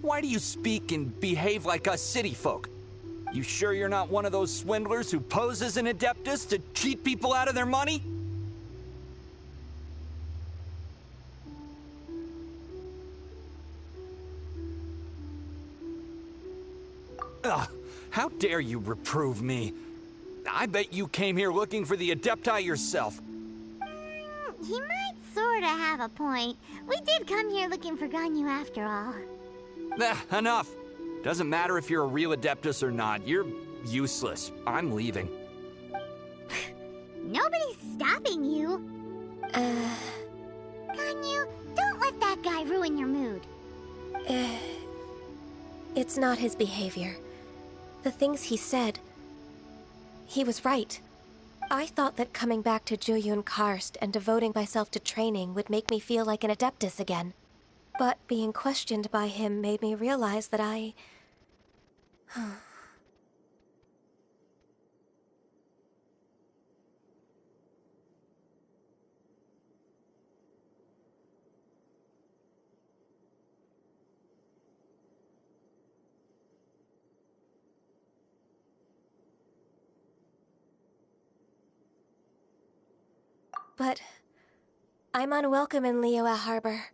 Why do you speak and behave like us city folk? You sure you're not one of those swindlers who pose as an Adeptus to cheat people out of their money? Ugh, how dare you reprove me? I bet you came here looking for the Adepti yourself. He might sorta have a point. We did come here looking for Ganyu after all. Enough. Doesn't matter if you're a real Adeptus or not. You're useless. I'm leaving. Nobody's stopping you. Ganyu, don't let that guy ruin your mood. It's not his behavior. The things he said... He was right. I thought that coming back to Jueyun Karst and devoting myself to training would make me feel like an Adeptus again. But being questioned by him made me realize that I... But I'm unwelcome in Liyue Harbor.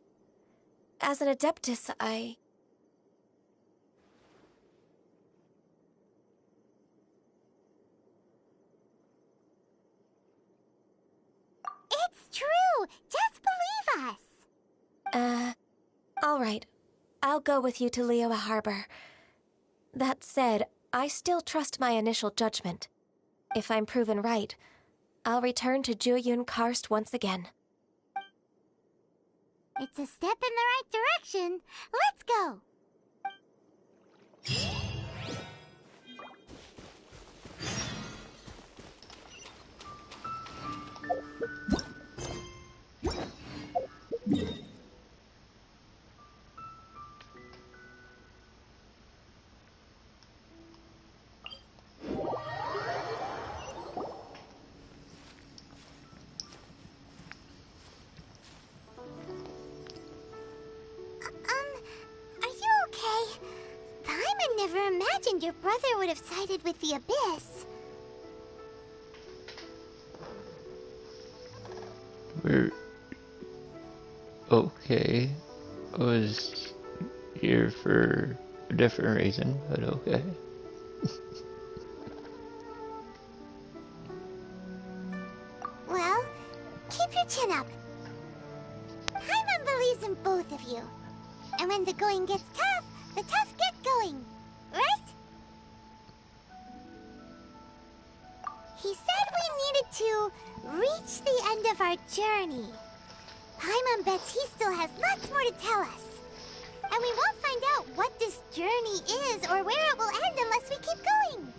As an Adeptus, It's true! Just believe us! all right. I'll go with you to Liyue Harbor. That said, I still trust my initial judgment. If I'm proven right, I'll return to Jueyun Karst once again. It's a step in the right direction. Let's go! Are you okay? Paimon never imagined your brother would have sided with the Abyss. We're okay. I was here for a different reason, but okay. Well, keep your chin up. Paimon believes in both of you. And when the going gets tough, the tough get going. Right? He said we needed to reach the end of our journey. Paimon bets he still has lots more to tell us. And we won't find out what this journey is or where it will end unless we keep going.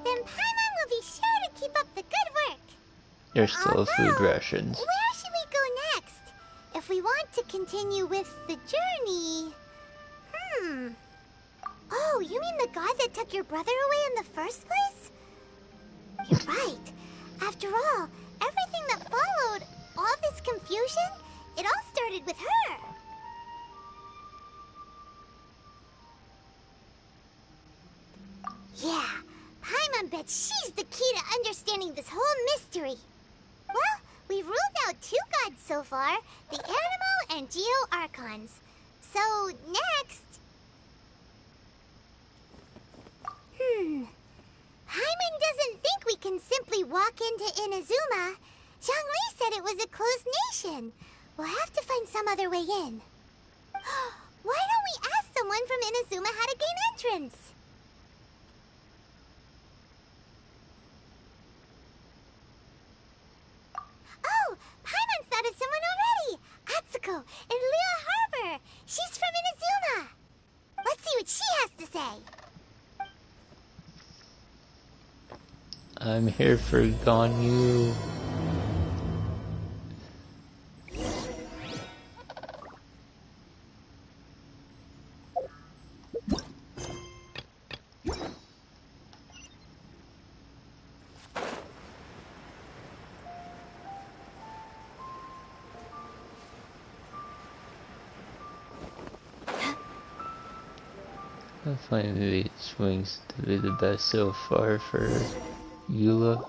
Then Paimon will be sure to keep up the good work. There's still food rations. Where should we go next? If we want to continue with the journey... Oh, you mean the guy that took your brother away in the first place? You're right. After all, everything that followed, all this confusion, it all started with her. Yeah, Paimon bets she's the key to understanding this whole mystery. Well, we've ruled out two gods so far, the Animo and Geo Archons. So, next... Paimon doesn't think we can simply walk into Inazuma. Zhongli said it was a closed nation. We'll have to find some other way in. Why don't we ask someone from Inazuma how to gain entrance? Oh, Paimon thought of someone already! Atsuko, in Liyue Harbor! She's from Inazuma! Let's see what she has to say! I'm here for Ganyu. I find maybe swings to be the best so far for Eula.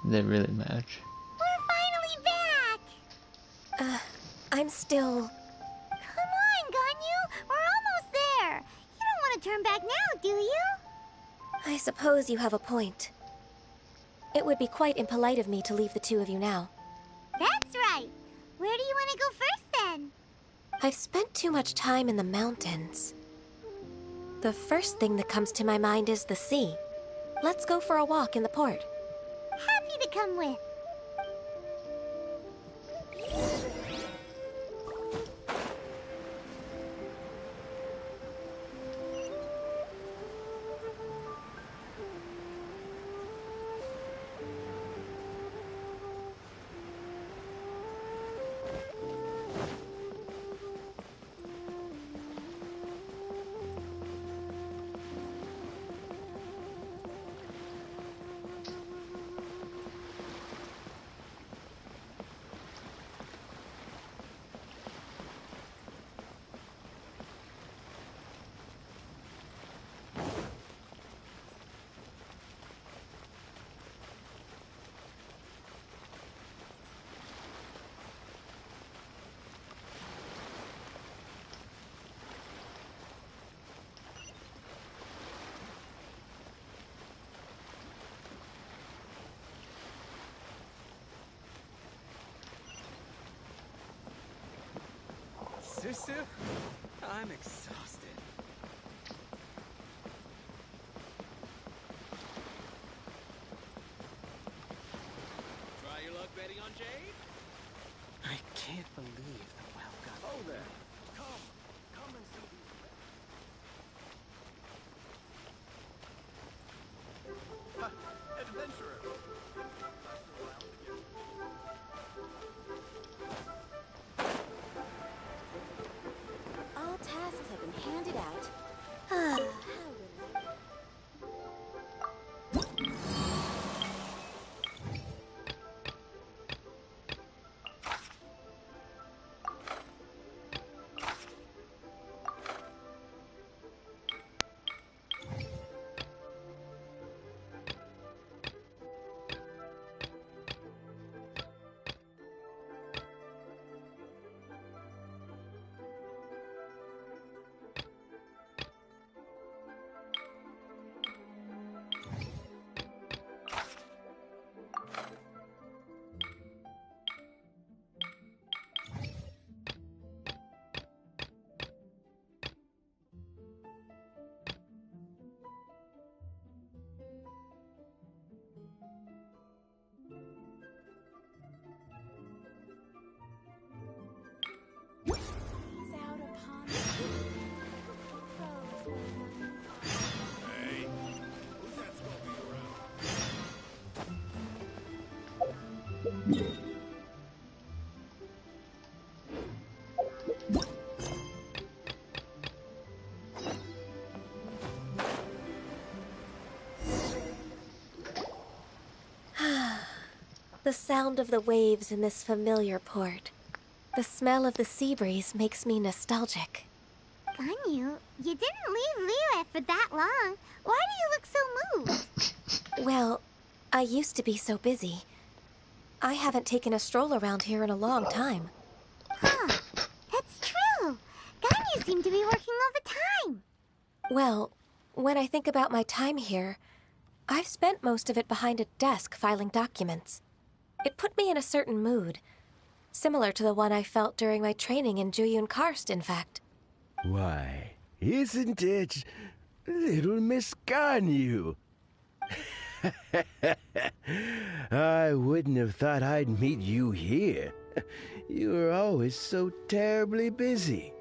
They really match. We're finally back! I'm still... Come on, Ganyu! We're almost there! You don't want to turn back now, do you? I suppose you have a point. It would be quite impolite of me to leave the two of you now. That's right! Where do you want to go first, then? I've spent too much time in the mountains. The first thing that comes to my mind is the sea. Let's go for a walk in the port. Happy to come with. Susu? I'm exhausted. Try your luck betting on Jade? I can't believe the well got. Oh there. Come and see these. Adventurer. All tasks have been handed out. Out upon Hey, who's that skulking around? The sound of the waves in this familiar port. The smell of the sea breeze makes me nostalgic. Ganyu, you didn't leave Liyue for that long. Why do you look so moved? Well, I used to be so busy. I haven't taken a stroll around here in a long time. Huh, that's true. Ganyu seemed to be working all the time. Well, when I think about my time here, I've spent most of it behind a desk filing documents. It put me in a certain mood, similar to the one I felt during my training in Juyun Karst, in fact. Why, isn't it little Miss Ganyu? I wouldn't have thought I'd meet you here. You were always so terribly busy.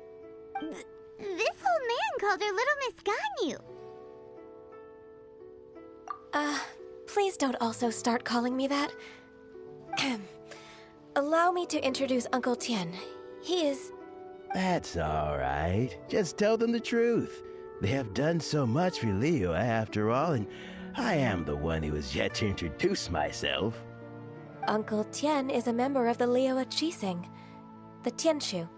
This old man called her Little Miss Ganyu. Please don't also start calling me that. Allow me to introduce Uncle Tien. He is... That's all right. Just tell them the truth. They have done so much for Liyue after all, and I am the one who has yet to introduce myself. Uncle Tien is a member of the Liyue Chising, the Tianshu.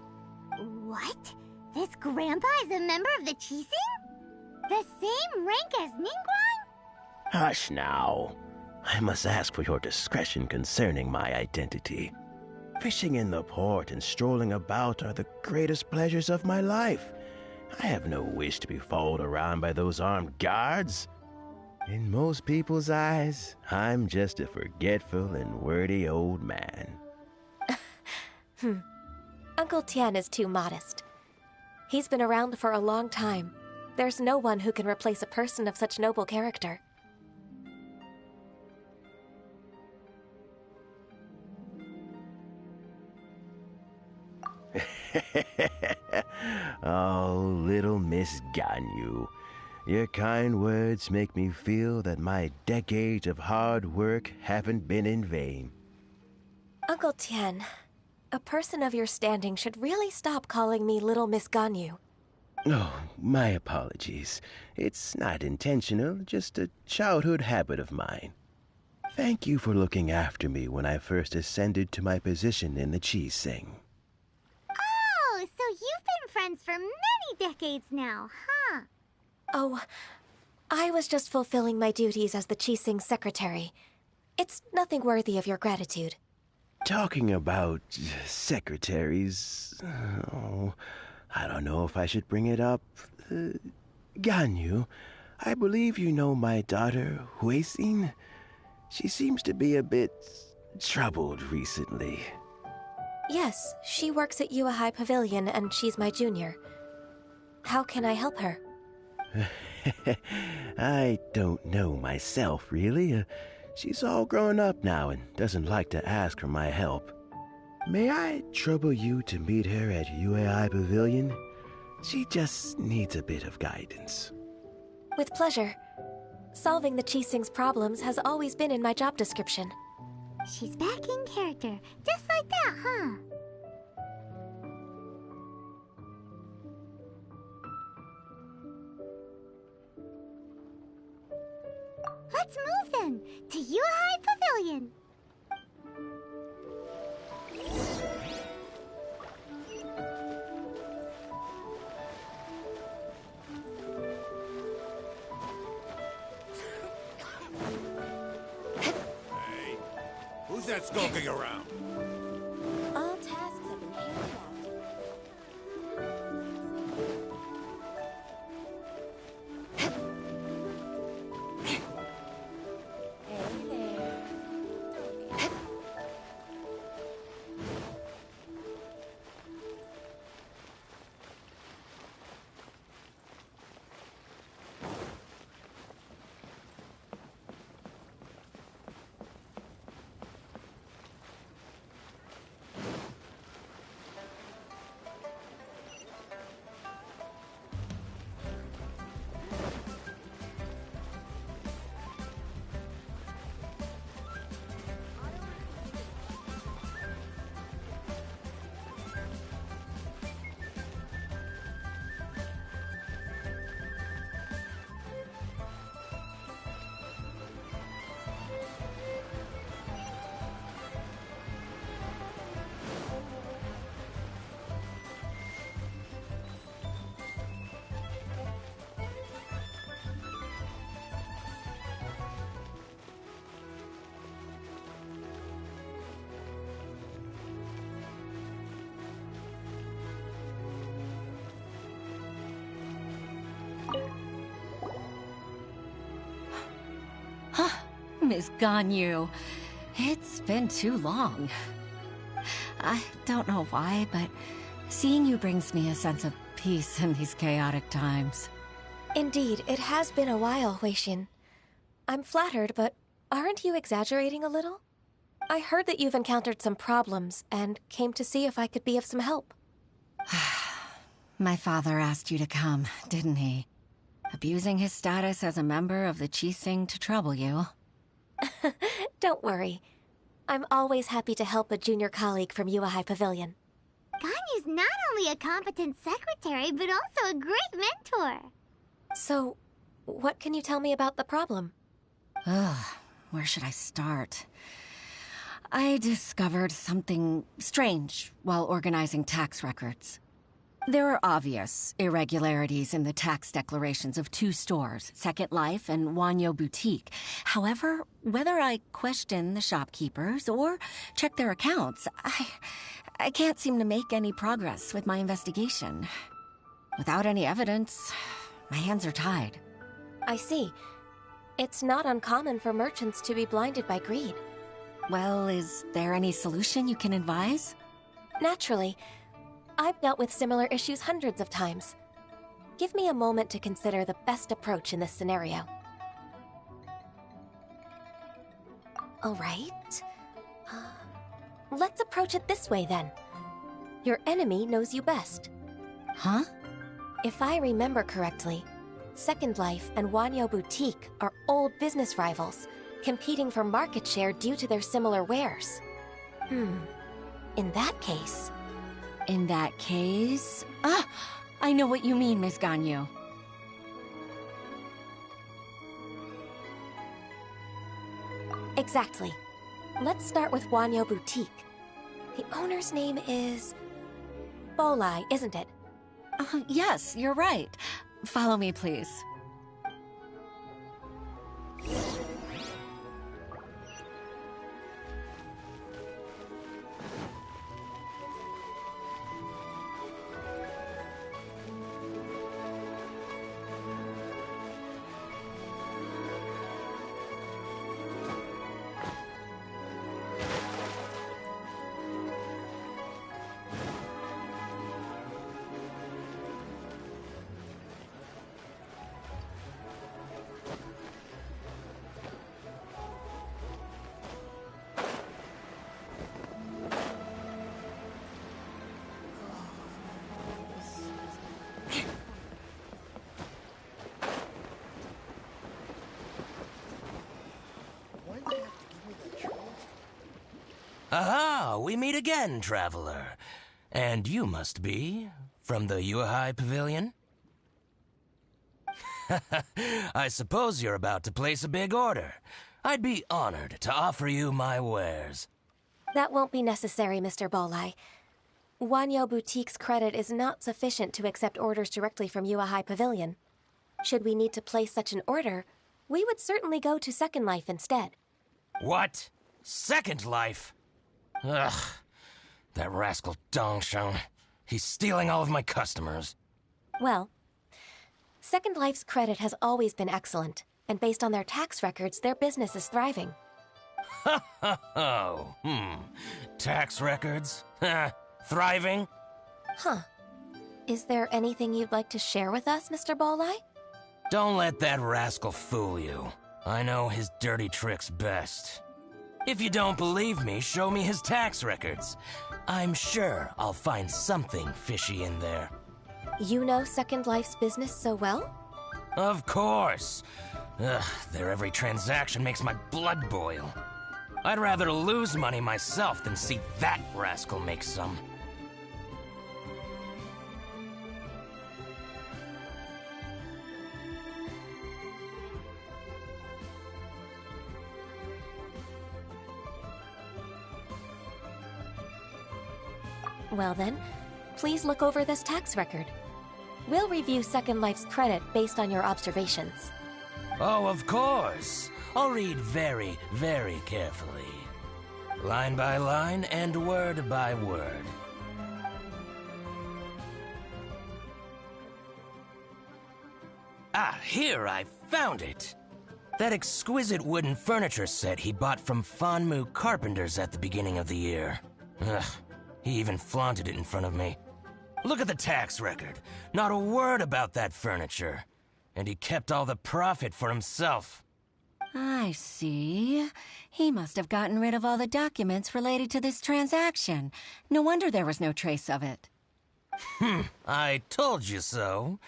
What? This grandpa is a member of the Chising? The same rank as Ningguang? Hush now. I must ask for your discretion concerning my identity. Fishing in the port and strolling about are the greatest pleasures of my life. I have no wish to be followed around by those armed guards. In most people's eyes, I'm just a forgetful and wordy old man. Uncle Tian is too modest. He's been around for a long time. There's no one who can replace a person of such noble character. Oh, little Miss Ganyu. Your kind words make me feel that my decades of hard work haven't been in vain. Uncle Tian, a person of your standing should really stop calling me Little Miss Ganyu. Oh, my apologies. It's not intentional, just a childhood habit of mine. Thank you for looking after me when I first ascended to my position in the Chising. Oh, so you've been friends for many decades now, huh? Oh, I was just fulfilling my duties as the Chising secretary. It's nothing worthy of your gratitude. Talking about secretaries... Oh, I don't know if I should bring it up. Ganyu, I believe you know my daughter, Huixin. She seems to be a bit troubled recently. Yes, she works at Yua High Pavilion and she's my junior. How can I help her? I don't know myself, really. She's all grown up now and doesn't like to ask for my help. May I trouble you to meet her at UAI Pavilion? She just needs a bit of guidance. With pleasure. Solving the Chising's problems has always been in my job description. She's back in character, just like that, huh? Let's move then, to Yuhai Pavilion. Hey, who's that skulking around? All tasks have been handed out. Miss Ganyu, it's been too long. I don't know why, but seeing you brings me a sense of peace in these chaotic times. Indeed, it has been a while, Huixin. I'm flattered, but aren't you exaggerating a little? I heard that you've encountered some problems and came to see if I could be of some help. My father asked you to come, didn't he? Abusing his status as a member of the Chising to trouble you. Don't worry. I'm always happy to help a junior colleague from Yua High Pavilion. Ganyu's not only a competent secretary, but also a great mentor. So, what can you tell me about the problem? Ugh, where should I start? I discovered something strange while organizing tax records. There are obvious irregularities in the tax declarations of two stores, Second Life and Wanyo Boutique. However, whether I question the shopkeepers or check their accounts, I can't seem to make any progress with my investigation. Without any evidence, my hands are tied. I see. It's not uncommon for merchants to be blinded by greed. Well, is there any solution you can advise? Naturally. I've dealt with similar issues hundreds of times. Give me a moment to consider the best approach in this scenario. All right. Let's approach it this way, then. Your enemy knows you best. Huh? If I remember correctly, Second Life and Wanyo Boutique are old business rivals, competing for market share due to their similar wares. In that case... In that case... I know what you mean, Miss Ganyu. Exactly. Let's start with Wanyo Boutique. The owner's name is... Bolai, isn't it? Yes, you're right. Follow me, please. Aha! We meet again, traveler. And you must be from the Yuehai Pavilion? I suppose you're about to place a big order. I'd be honored to offer you my wares. That won't be necessary, Mr. Bolai. Wanyo Boutique's credit is not sufficient to accept orders directly from Yuehai Pavilion. Should we need to place such an order, we would certainly go to Second Life instead. What? Second Life? Ugh. That rascal Dongsheng. He's stealing all of my customers. Well, Second Life's credit has always been excellent, and based on their tax records, their business is thriving. Oh, Tax records? Thriving? Huh. Is there anything you'd like to share with us, Mr. Bolai? Don't let that rascal fool you. I know his dirty tricks best. If you don't believe me, show me his tax records. I'm sure I'll find something fishy in there. You know Second Life's business so well? Of course. Ugh, their every transaction makes my blood boil. I'd rather lose money myself than see that rascal make some. Well then, please look over this tax record. We'll review Second Life's credit based on your observations. Oh, of course. I'll read very, very carefully. Line by line and word by word. Ah, here, I found it. That exquisite wooden furniture set he bought from Fanmu Carpenters at the beginning of the year. Ugh. He even flaunted it in front of me. Look at the tax record. Not a word about that furniture. And he kept all the profit for himself. I see. He must have gotten rid of all the documents related to this transaction. No wonder there was no trace of it. I told you so.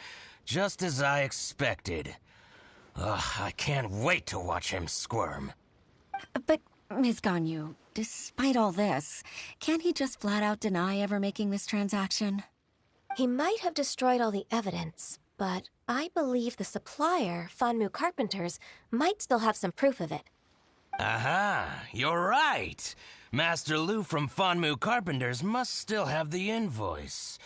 Just as I expected. Ugh, I can't wait to watch him squirm. But, Ms. Ganyu, despite all this, can't he just flat out deny ever making this transaction? He might have destroyed all the evidence, but I believe the supplier, Fanmu Carpenters, might still have some proof of it. Aha, you're right. Master Lu from Fanmu Carpenters must still have the invoice.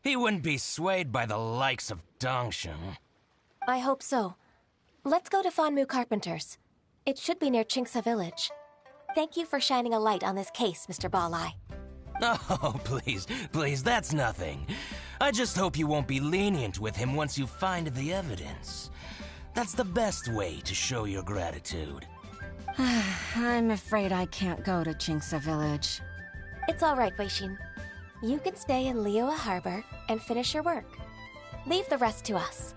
He wouldn't be swayed by the likes of Dongsheng. I hope so. Let's go to Fanmu Carpenter's. It should be near Chingsa village. Thank you for shining a light on this case, Mr. Balai. Oh, please, that's nothing. I just hope you won't be lenient with him once you find the evidence. That's the best way to show your gratitude. I'm afraid I can't go to Chingsa village. It's all right, Weishin. You can stay in Liyue Harbor and finish your work. Leave the rest to us.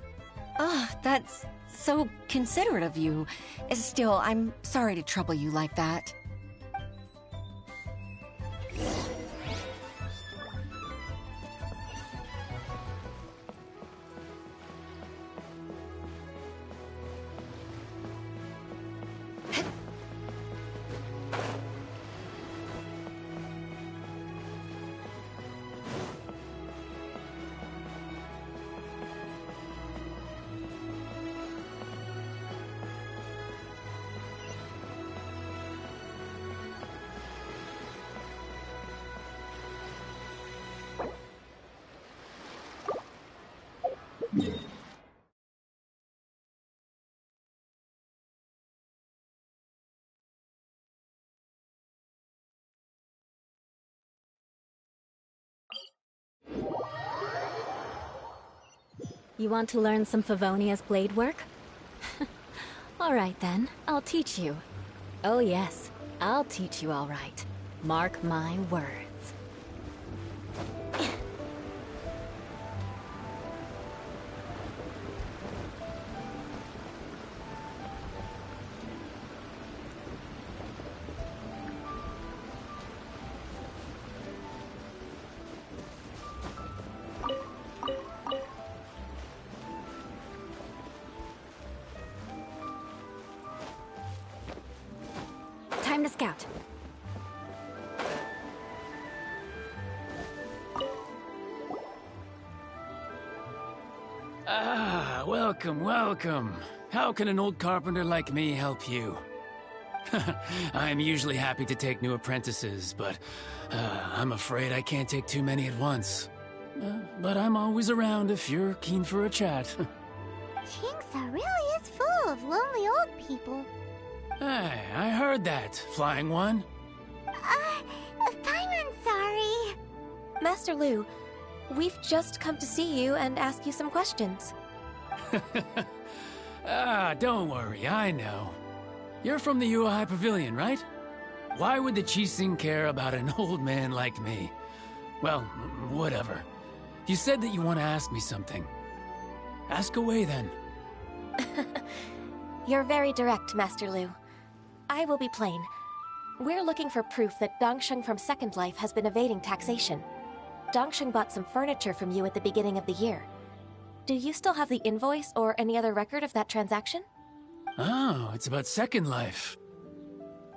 Oh, that's so considerate of you. Still, I'm sorry to trouble you like that. You want to learn some Favonia's blade work? Alright then, I'll teach you. Oh yes, I'll teach you alright. Mark my words. Time to scout. Ah, welcome. How can an old carpenter like me help you? I'm usually happy to take new apprentices, but I'm afraid I can't take too many at once. But I'm always around if you're keen for a chat. Chingsa really is full of lonely old people. Hey, I heard that, Flying One. Paimon's sorry. Master Lu, we've just come to see you and ask you some questions. Don't worry, I know. You're from the Yuehai Pavilion, right? Why would the Qixing care about an old man like me? Well, whatever. You said that you want to ask me something. Ask away, then. You're very direct, Master Lu. I will be plain. We're looking for proof that Dongsheng from Second Life has been evading taxation. Dongsheng bought some furniture from you at the beginning of the year. Do you still have the invoice or any other record of that transaction? Oh, it's about Second Life.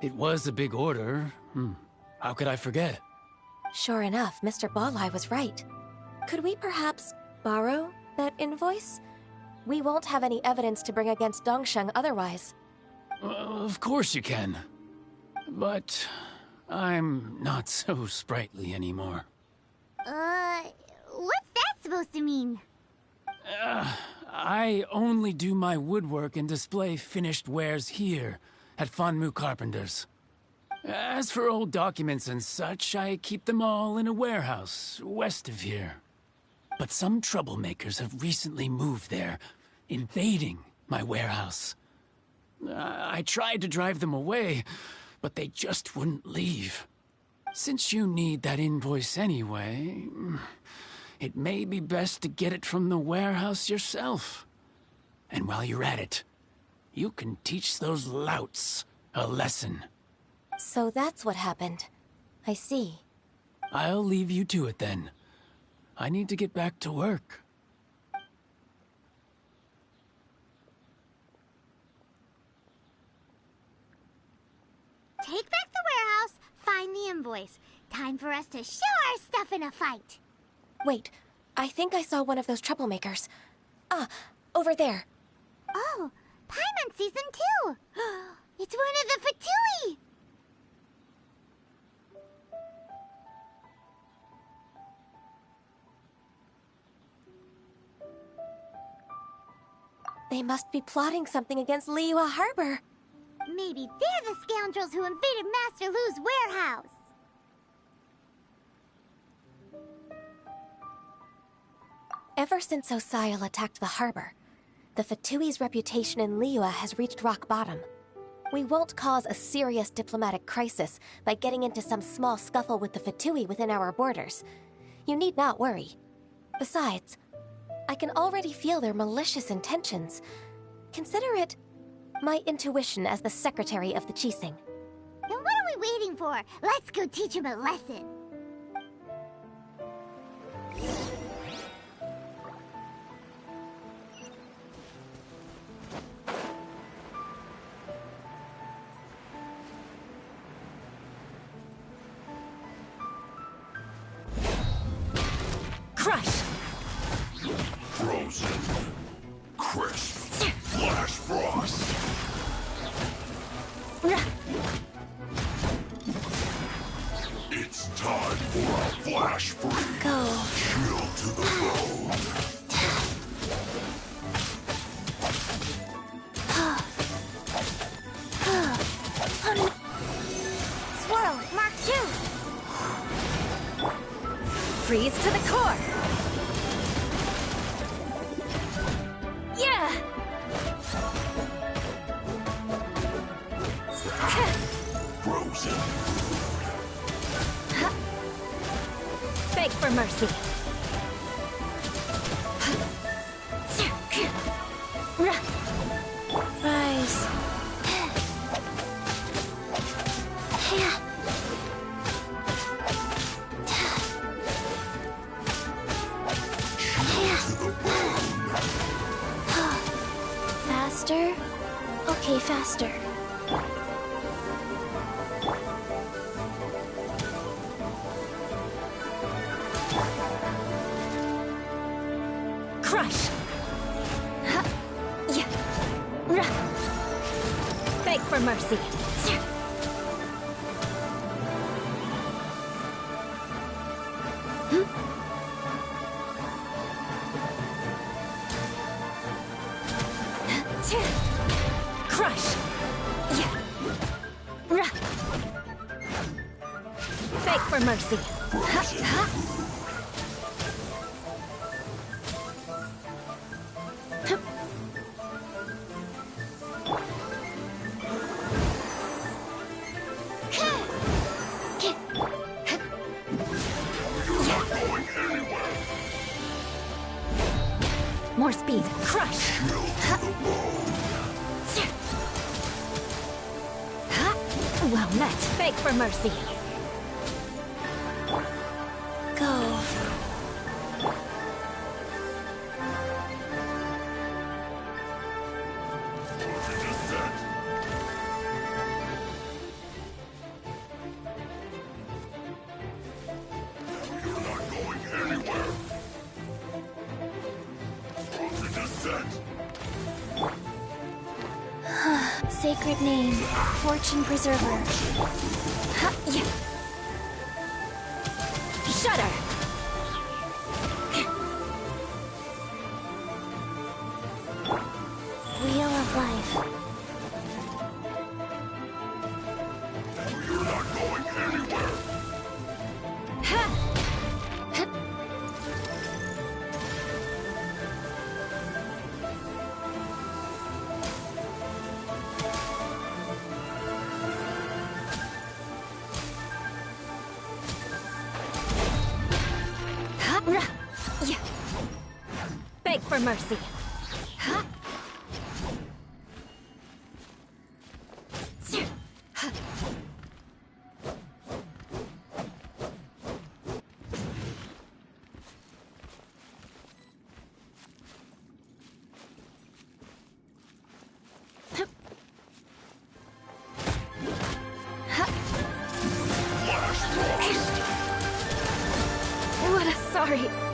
It was a big order. How could I forget? Sure enough, Mr. Balai was right. Could we perhaps borrow that invoice? We won't have any evidence to bring against Dongsheng otherwise. Of course you can. But I'm not so sprightly anymore. What's that supposed to mean? I only do my woodwork and display finished wares here at Fanmu Carpenter's. As for old documents and such, I keep them all in a warehouse west of here. But some troublemakers have recently moved there, invading my warehouse. I tried to drive them away, but they just wouldn't leave. Since you need that invoice anyway, it may be best to get it from the warehouse yourself. And while you're at it, you can teach those louts a lesson. So that's what happened. I see. I'll leave you to it then. I need to get back to work. Take back the warehouse, find the invoice. Time for us to show our stuff in a fight. Wait, I think I saw one of those troublemakers. Ah, over there. Oh, Paimon sees them too. It's one of the Fatui. They must be plotting something against Liyue Harbor. Maybe they're the scoundrels who invaded Master Lu's warehouse. Ever since Osial attacked the harbor, the Fatui's reputation in Liyue has reached rock bottom. We won't cause a serious diplomatic crisis by getting into some small scuffle with the Fatui within our borders. You need not worry. Besides, I can already feel their malicious intentions. Consider it my intuition as the secretary of the Qixing. Then what are we waiting for? Let's go teach him a lesson. Crush! Frozen. Crisp. Flash frost. It's time for a flash freeze. Go. Chill to the bone. Swirl, Mark 2. Freeze to the core! Yeah! Frozen. Beg for mercy. Rise. Faster? Okay, faster. Crush! Yeah. Beg for mercy. Crush! Yeah. Beg for mercy. You're not going anywhere. More speed. Crush! Chill to the bone. Well met. Beg for mercy. Go. You're not going anywhere. Frozen descent. Sacred name, Fortune Preserver. Yeah. Shudder! Wheel of Life. You're not going anywhere. Yeah. Beg for mercy. What a sorry.